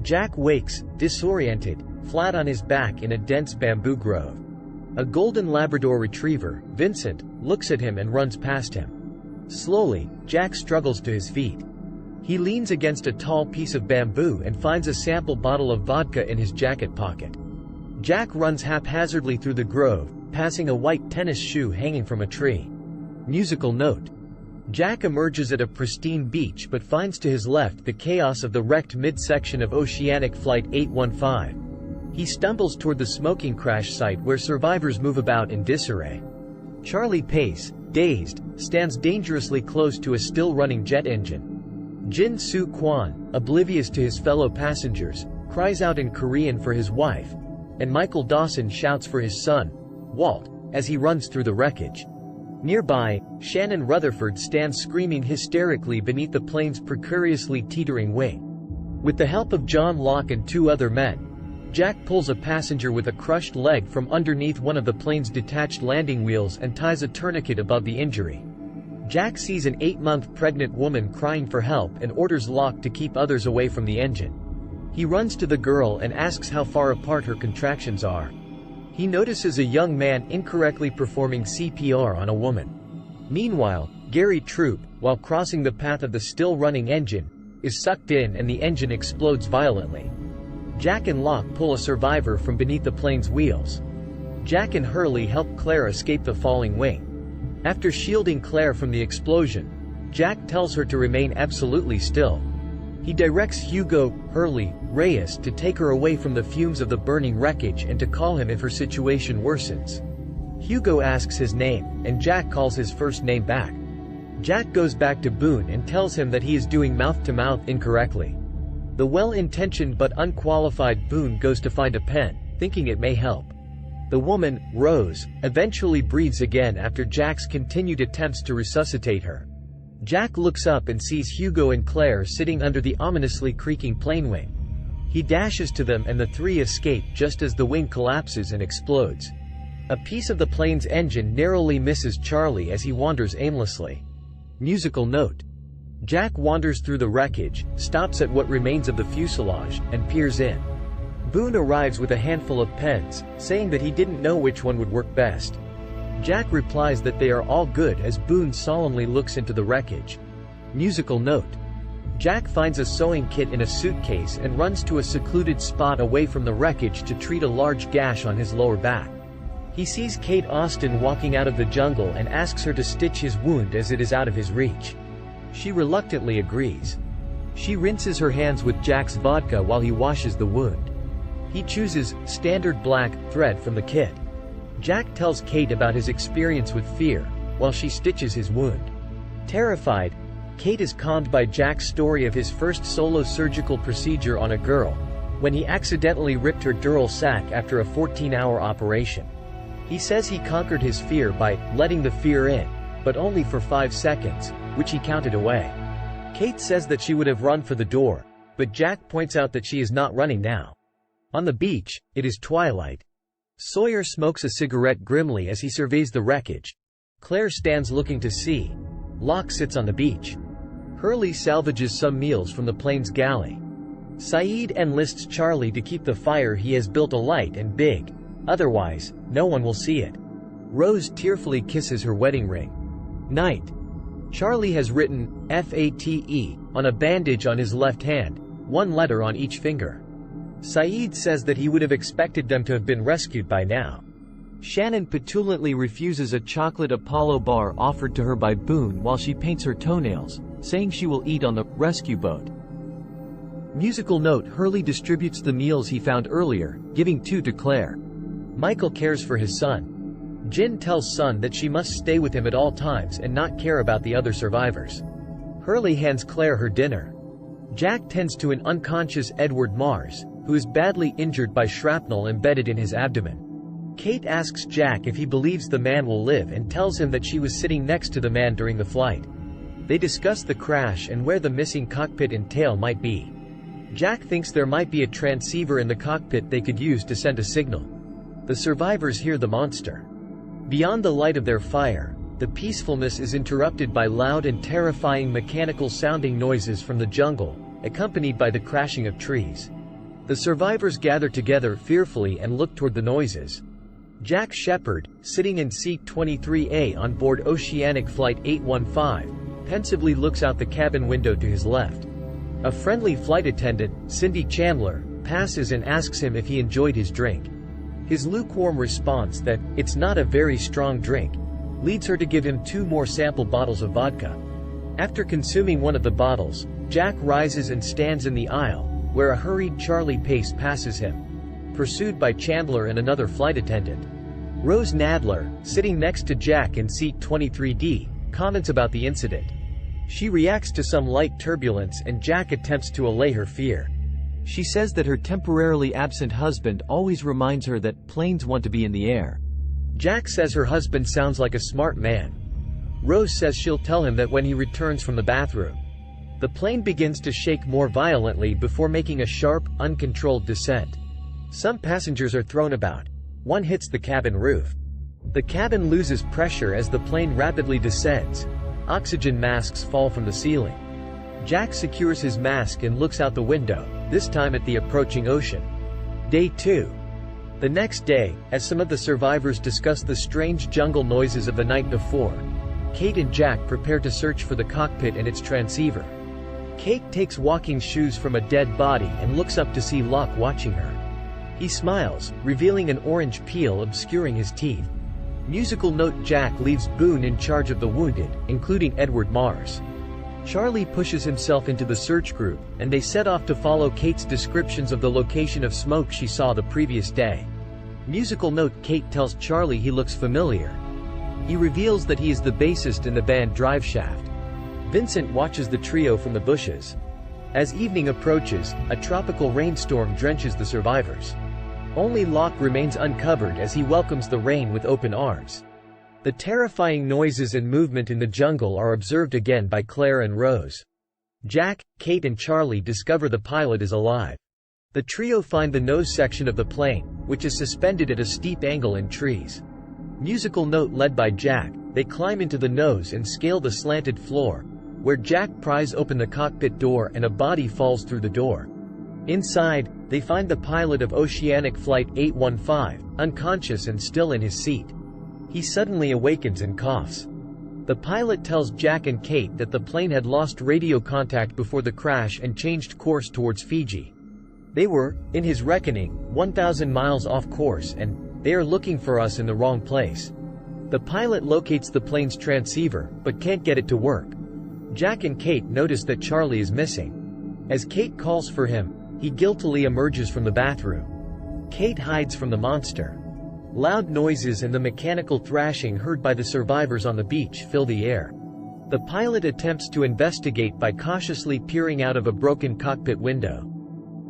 Jack wakes, disoriented, flat on his back in a dense bamboo grove. A golden Labrador retriever, Vincent, looks at him and runs past him. Slowly, Jack struggles to his feet. He leans against a tall piece of bamboo and finds a sample bottle of vodka in his jacket pocket. Jack runs haphazardly through the grove, passing a white tennis shoe hanging from a tree. Musical note. Jack emerges at a pristine beach but finds to his left the chaos of the wrecked midsection of Oceanic Flight 815. He stumbles toward the smoking crash site where survivors move about in disarray. Charlie Pace, dazed, stands dangerously close to a still-running jet engine. Jin Soo Kwon, oblivious to his fellow passengers, cries out in Korean for his wife, and Michael Dawson shouts for his son, Walt, as he runs through the wreckage. Nearby, Shannon Rutherford stands screaming hysterically beneath the plane's precariously teetering wing. With the help of John Locke and two other men, Jack pulls a passenger with a crushed leg from underneath one of the plane's detached landing wheels and ties a tourniquet above the injury. Jack sees an 8-month pregnant woman crying for help and orders Locke to keep others away from the engine. He runs to the girl and asks how far apart her contractions are. He notices a young man incorrectly performing CPR on a woman. Meanwhile, Gary Troop, while crossing the path of the still-running engine, is sucked in and the engine explodes violently. Jack and Locke pull a survivor from beneath the plane's wheels. Jack and Hurley help Claire escape the falling wing. After shielding Claire from the explosion, Jack tells her to remain absolutely still. He directs Hugo, Hurley, Reyes to take her away from the fumes of the burning wreckage and to call him if her situation worsens. Hugo asks his name, and Jack calls his first name back. Jack goes back to Boone and tells him that he is doing mouth-to-mouth incorrectly. The well-intentioned but unqualified Boone goes to find a pen, thinking it may help. The woman, Rose, eventually breathes again after Jack's continued attempts to resuscitate her. Jack looks up and sees Hugo and Claire sitting under the ominously creaking plane wing. He dashes to them and the three escape just as the wing collapses and explodes. A piece of the plane's engine narrowly misses Charlie as he wanders aimlessly. Musical note. Jack wanders through the wreckage, stops at what remains of the fuselage, and peers in. Boone arrives with a handful of pens, saying that he didn't know which one would work best. Jack replies that they are all good as Boone solemnly looks into the wreckage. Musical note. Jack finds a sewing kit in a suitcase and runs to a secluded spot away from the wreckage to treat a large gash on his lower back. He sees Kate Austin walking out of the jungle and asks her to stitch his wound as it is out of his reach. She reluctantly agrees. She rinses her hands with Jack's vodka while he washes the wound. He chooses standard black thread from the kit. Jack tells Kate about his experience with fear, while she stitches his wound. Terrified, Kate is calmed by Jack's story of his first solo surgical procedure on a girl, when he accidentally ripped her dural sac after a 14-hour operation. He says he conquered his fear by letting the fear in, but only for 5 seconds, which he counted away. Kate says that she would have run for the door, but Jack points out that she is not running now. On the beach, it is twilight. Sawyer smokes a cigarette grimly as he surveys the wreckage. Claire stands looking to sea. Locke sits on the beach. Hurley salvages some meals from the plane's galley. Saeed enlists Charlie to keep the fire he has built alight and big. Otherwise, no one will see it. Rose tearfully kisses her wedding ring. Night. Charlie has written "FATE" on a bandage on his left hand, one letter on each finger. Saeed says that he would have expected them to have been rescued by now. Shannon petulantly refuses a chocolate Apollo bar offered to her by Boone while she paints her toenails, saying she will eat on the rescue boat. Musical note. Hurley distributes the meals he found earlier, giving 2 to Claire. Michael cares for his son. Jin tells Sun that she must stay with him at all times and not care about the other survivors. Hurley hands Claire her dinner. Jack tends to an unconscious Edward Mars, who is badly injured by shrapnel embedded in his abdomen. Kate asks Jack if he believes the man will live and tells him that she was sitting next to the man during the flight. They discuss the crash and where the missing cockpit and tail might be. Jack thinks there might be a transceiver in the cockpit they could use to send a signal. The survivors hear the monster. Beyond the light of their fire, the peacefulness is interrupted by loud and terrifying mechanical sounding noises from the jungle, accompanied by the crashing of trees. The survivors gather together fearfully and look toward the noises. Jack Shepherd, sitting in seat 23A on board Oceanic Flight 815, pensively looks out the cabin window to his left. A friendly flight attendant, Cindy Chandler, passes and asks him if he enjoyed his drink. His lukewarm response that, "It's not a very strong drink," leads her to give him 2 more sample bottles of vodka. After consuming one of the bottles, Jack rises and stands in the aisle, where a hurried Charlie Pace passes him, pursued by Chandler and another flight attendant. Rose Nadler, sitting next to Jack in seat 23D, comments about the incident. She reacts to some light turbulence and Jack attempts to allay her fear. She says that her temporarily absent husband always reminds her that planes want to be in the air. Jack says her husband sounds like a smart man. Rose says she'll tell him that when he returns from the bathroom. The plane begins to shake more violently before making a sharp, uncontrolled descent. Some passengers are thrown about. One hits the cabin roof. The cabin loses pressure as the plane rapidly descends. Oxygen masks fall from the ceiling. Jack secures his mask and looks out the window, this time at the approaching ocean. Day 2. The next day, as some of the survivors discuss the strange jungle noises of the night before, Kate and Jack prepare to search for the cockpit and its transceiver. Kate takes walking shoes from a dead body and looks up to see Locke watching her. He smiles, revealing an orange peel obscuring his teeth. Musical note: Jack leaves Boone in charge of the wounded, including Edward Mars. Charlie pushes himself into the search group, and they set off to follow Kate's descriptions of the location of smoke she saw the previous day. Musical note: Kate tells Charlie he looks familiar. He reveals that he is the bassist in the band Driveshaft. Vincent watches the trio from the bushes. As evening approaches, a tropical rainstorm drenches the survivors. Only Locke remains uncovered as he welcomes the rain with open arms. The terrifying noises and movement in the jungle are observed again by Claire and Rose. Jack, Kate and Charlie discover the pilot is alive. The trio find the nose section of the plane, which is suspended at a steep angle in trees. Musical note: led by Jack, they climb into the nose and scale the slanted floor, where Jack pries open the cockpit door and a body falls through the door. Inside, they find the pilot of Oceanic Flight 815, unconscious and still in his seat. He suddenly awakens and coughs. The pilot tells Jack and Kate that the plane had lost radio contact before the crash and changed course towards Fiji. They were, in his reckoning, 1,000 miles off course and they are looking for us in the wrong place. The pilot locates the plane's transceiver, but can't get it to work. Jack and Kate notice that Charlie is missing. As Kate calls for him, he guiltily emerges from the bathroom. Kate hides from the monster. Loud noises and the mechanical thrashing heard by the survivors on the beach fill the air. The pilot attempts to investigate by cautiously peering out of a broken cockpit window.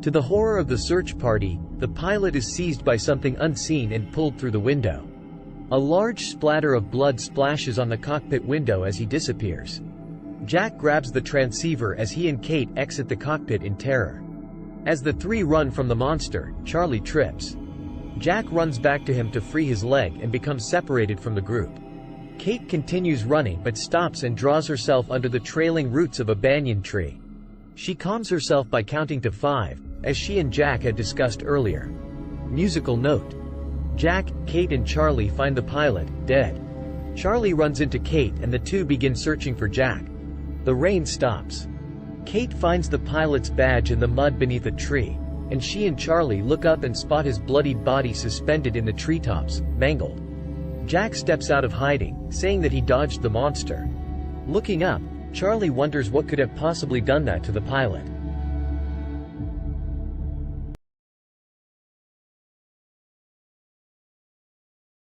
To the horror of the search party, the pilot is seized by something unseen and pulled through the window. A large splatter of blood splashes on the cockpit window as he disappears. Jack grabs the transceiver as he and Kate exit the cockpit in terror. As the three run from the monster, Charlie trips. Jack runs back to him to free his leg and becomes separated from the group. Kate continues running but stops and draws herself under the trailing roots of a banyan tree. She calms herself by counting to 5, as she and Jack had discussed earlier. Musical note: Jack, Kate and Charlie find the pilot, dead. Charlie runs into Kate and the two begin searching for Jack. The rain stops. Kate finds the pilot's badge in the mud beneath a tree, and she and Charlie look up and spot his bloodied body suspended in the treetops, mangled. Jack steps out of hiding, saying that he dodged the monster. Looking up, Charlie wonders what could have possibly done that to the pilot.